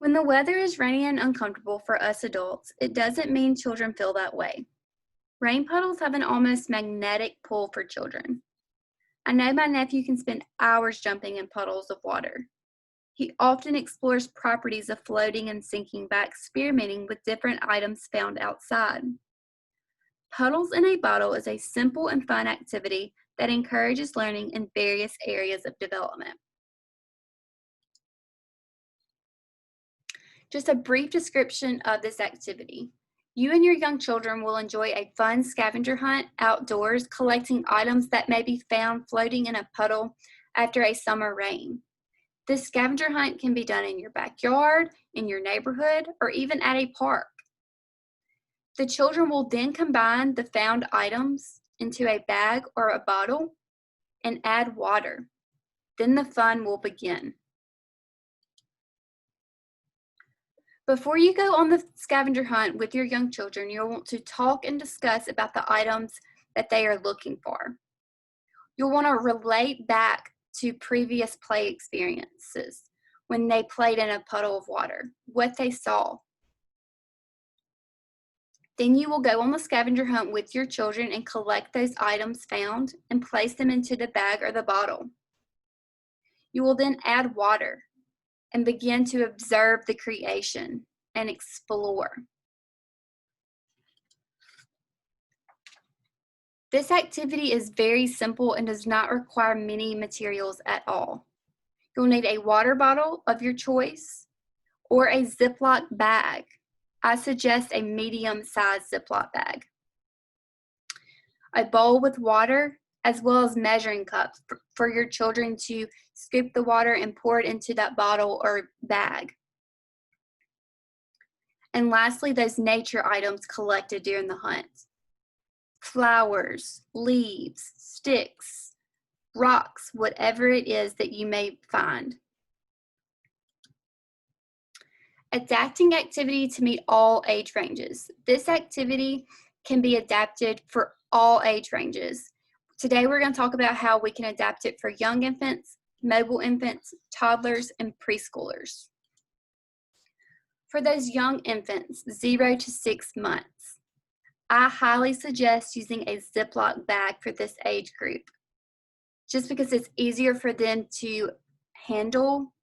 When the weather is rainy and uncomfortable for us adults, it doesn't mean children feel that way. Rain puddles have an almost magnetic pull for children. I know my nephew can spend hours jumping in puddles of water. He often explores properties of floating and sinking by experimenting with different items found outside. Puddles in a Bottle is a simple and fun activity that encourages learning in various areas of development. Just a brief description of this activity. You and your young children will enjoy a fun scavenger hunt outdoors, collecting items that may be found floating in a puddle after a summer rain. This scavenger hunt can be done in your backyard, in your neighborhood, or even at a park. The children will then combine the found items into a bag or a bottle and add water. Then the fun will begin. Before you go on the scavenger hunt with your young children, you'll want to talk and discuss about the items that they are looking for. You'll want to relate back to previous play experiences when they played in a puddle of water, what they saw. Then you will go on the scavenger hunt with your children and collect those items found and place them into the bag or the bottle. You will then add water and begin to observe the creation and explore. This activity is very simple and does not require many materials at all. You'll need a water bottle of your choice or a Ziploc bag. I suggest a medium-sized Ziploc bag. A bowl with water, as well as measuring cups for your children to scoop the water and pour it into that bottle or bag. And lastly, those nature items collected during the hunt. Flowers, leaves, sticks, rocks, whatever it is that you may find. Adapting activity to meet all age ranges. This activity can be adapted for all age ranges. Today we're going to talk about how we can adapt it for young infants, mobile infants, toddlers, and preschoolers. For those young infants, 0 to 6 months, I highly suggest using a Ziploc bag for this age group, just because it's easier for them to handle.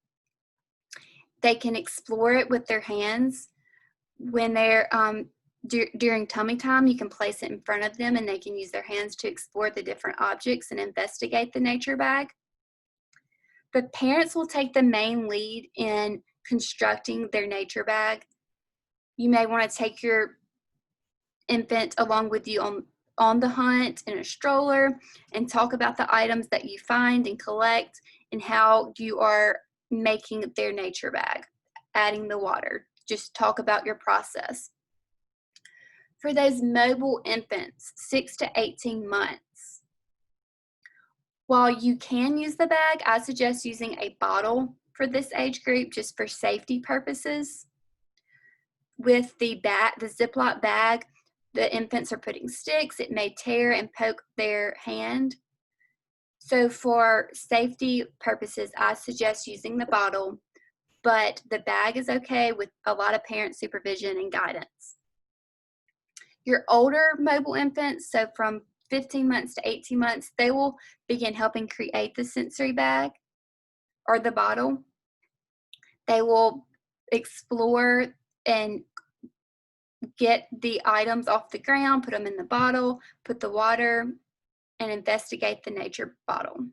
They can explore it with their hands. When they're during tummy time, you can place it in front of them and they can use their hands to explore the different objects and investigate the nature bag. The parents will take the main lead in constructing their nature bag. You may want to take your infant along with you on the hunt in a stroller and talk about the items that you find and collect and how you are making their nature bag, adding the water. Just talk about your process. For those mobile infants, 6 to 18 months, while you can use the bag, I suggest using a bottle for this age group just for safety purposes. With the Ziploc bag, the infants are putting sticks. It may tear and poke their hand. So for safety purposes, I suggest using the bottle, but the bag is okay with a lot of parent supervision and guidance. Your older mobile infants, so from 15 months to 18 months, they will begin helping create the sensory bag or the bottle. They will explore and get the items off the ground, put them in the bottle, put the water, and investigate the nature bottle.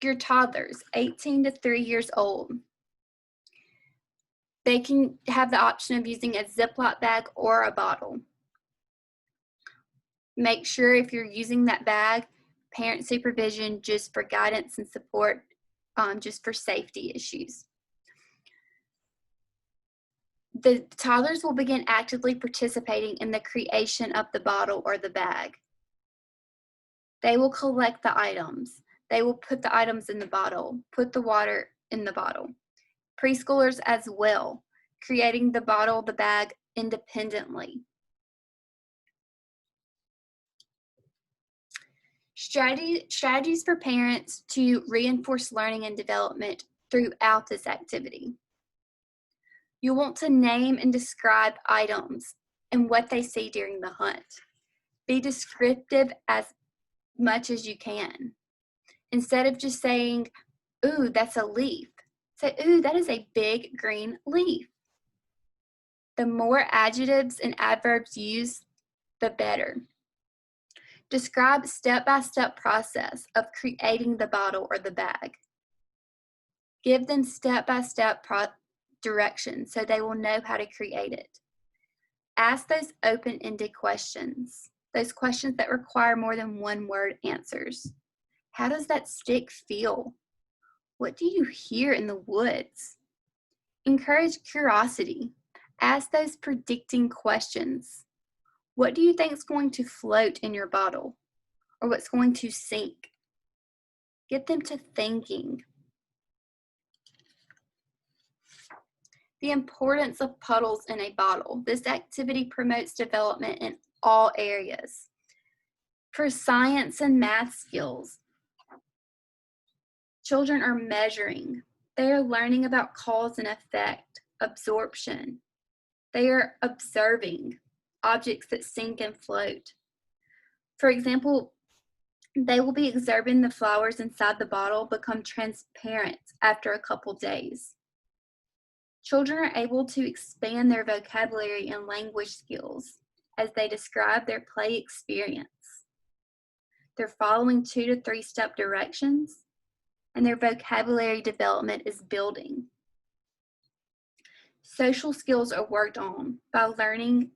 Your toddlers, 18 to 3 years old, they can have the option of using a Ziploc bag or a bottle. Make sure if you're using that bag, parent supervision just for guidance and support, just for safety issues. The toddlers will begin actively participating in the creation of the bottle or the bag. They will collect the items. They will put the items in the bottle, put the water in the bottle. Preschoolers as well, creating the bottle, the bag independently. Strategies for parents to reinforce learning and development throughout this activity. You want to name and describe items and what they see during the hunt. Be descriptive as much as you can. Instead of just saying, "Ooh, that's a leaf," say, "Ooh, that is a big green leaf." The more adjectives and adverbs used, the better. Describe step-by-step process of creating the bottle or the bag. Give them step-by-step directions so they will know how to create it. Ask those open-ended questions, those questions that require more than one word answers. How does that stick feel? What do you hear in the woods? Encourage curiosity. Ask those predicting questions. What do you think is going to float in your bottle? Or what's going to sink? Get them to thinking. The importance of puddles in a bottle. This activity promotes development in all areas. For science and math skills, children are measuring. They are learning about cause and effect, absorption. They are observing objects that sink and float. For example, they will be observing the flowers inside the bottle become transparent after a couple days. Children are able to expand their vocabulary and language skills as they describe their play experience. They're following 2 to 3 step directions, and their vocabulary development is building. Social skills are worked on by learning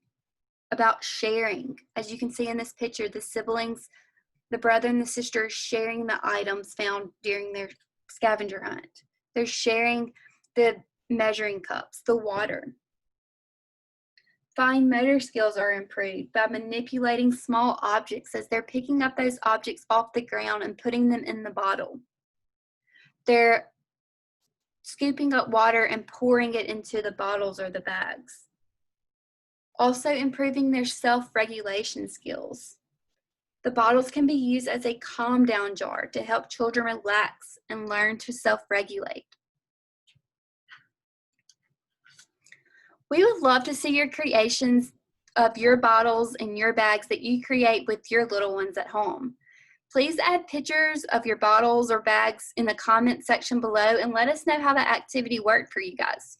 about sharing. As you can see in this picture, the siblings, the brother and the sister are sharing the items found during their scavenger hunt. They're sharing the measuring cups, the water. Fine motor skills are improved by manipulating small objects as they're picking up those objects off the ground and putting them in the bottle. They're scooping up water and pouring it into the bottles or the bags. Also improving their self-regulation skills. The bottles can be used as a calm down jar to help children relax and learn to self-regulate. We would love to see your creations of your bottles and your bags that you create with your little ones at home. Please add pictures of your bottles or bags in the comment section below and let us know how that activity worked for you guys.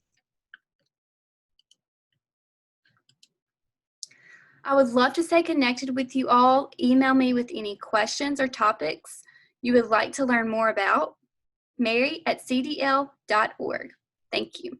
I would love to stay connected with you all. Email me with any questions or topics you would like to learn more about. Mary@cdl.org. Thank you.